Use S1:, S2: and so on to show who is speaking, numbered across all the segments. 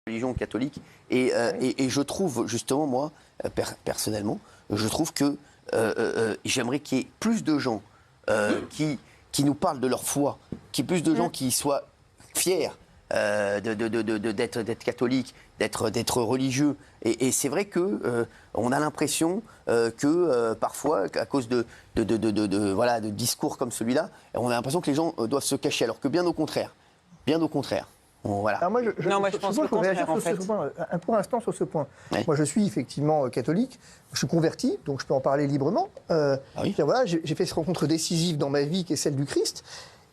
S1: religion catholique et je trouve justement moi personnellement je trouve que j'aimerais qu'il y ait plus de gens qui nous parlent de leur foi, qu'il y ait plus de gens qui soient fiers d'être catholiques, d'être religieux et c'est vrai que on a l'impression que parfois à cause de discours comme celui-là, on a l'impression que les gens doivent se cacher alors que bien au contraire. Bon, voilà.
S2: Alors moi, je pense que je peux réagir sur ce point, pour l'instant sur ce point. Ouais. Moi, je suis effectivement catholique, je suis converti, donc je peux en parler librement.
S1: Oui.
S2: Voilà, j'ai fait cette rencontre décisive dans ma vie qui est celle du Christ.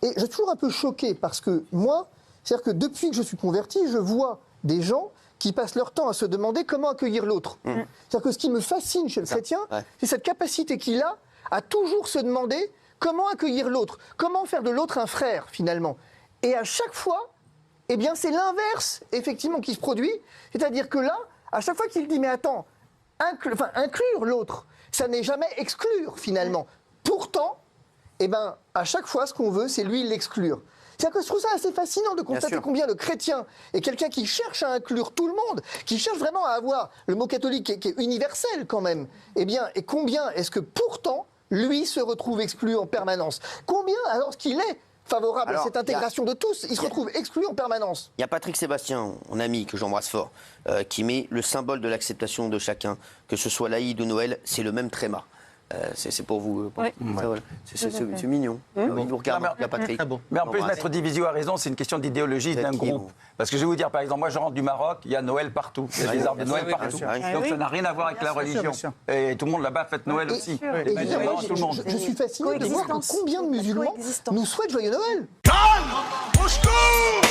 S2: Et je suis toujours un peu choqué parce que moi, c'est-à-dire que depuis que je suis converti, je vois des gens qui passent leur temps à se demander comment accueillir l'autre. C'est-à-dire que ce qui me fascine chez le chrétien, c'est cette capacité qu'il a à toujours se demander comment accueillir l'autre, comment faire de l'autre un frère finalement. Et à chaque fois, eh bien, c'est l'inverse, effectivement, qui se produit. C'est-à-dire que là, à chaque fois qu'il dit, mais attends, inclure l'autre, ça n'est jamais exclure, finalement. Pourtant, eh ben, à chaque fois, ce qu'on veut, c'est lui l'exclure. C'est-à-dire que je trouve ça assez fascinant de constater combien le chrétien est quelqu'un qui cherche à inclure tout le monde, qui cherche vraiment à avoir le mot catholique qui est universel quand même. Eh bien, et combien est-ce que pourtant, lui se retrouve exclu en permanence? Combien, alors qu'il est favorable à cette intégration de tous, il se retrouve exclu en permanence.
S1: Il y a Patrick Sébastien, mon ami, que j'embrasse fort, qui met le symbole de l'acceptation de chacun, que ce soit l'Aïd ou Noël, c'est le même tréma. C'est pour vous.
S3: Oui.
S1: Voilà. C'est mignon. Il vous regarde, il y a Patrick.
S4: Mais en plus, Maître Divisio a raison, c'est une question d'idéologie d'un groupe. Parce que je vais vous dire, par exemple, moi je rentre du Maroc, il y a Noël partout. Il y a des arbres de Noël partout. Donc ça n'a rien à voir avec la religion. Et tout le monde là-bas fête Noël aussi.
S2: Je suis fasciné de voir combien de musulmans nous souhaitent joyeux Noël.
S5: Calme! Au secours!